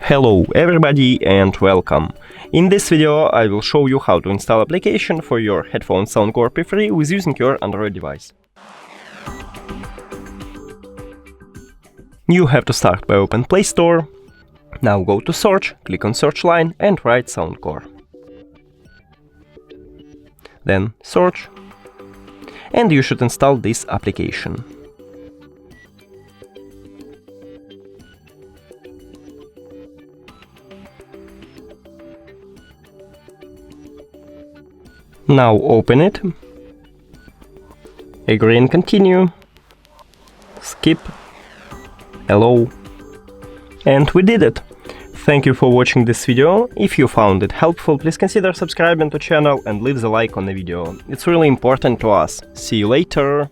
Hello everybody and welcome! In this video I will show you how to install application for your headphone Soundcore P3 with using your Android device. You have to start by open Play Store. Now go to search, click on search line and write Soundcore. Then search, and you should install this application. Now open it, agree and continue, skip, allow, and we did it! Thank you for watching this video. If you found it helpful, please consider subscribing to the channel and leave the like on the video. It's really important to us. See you later!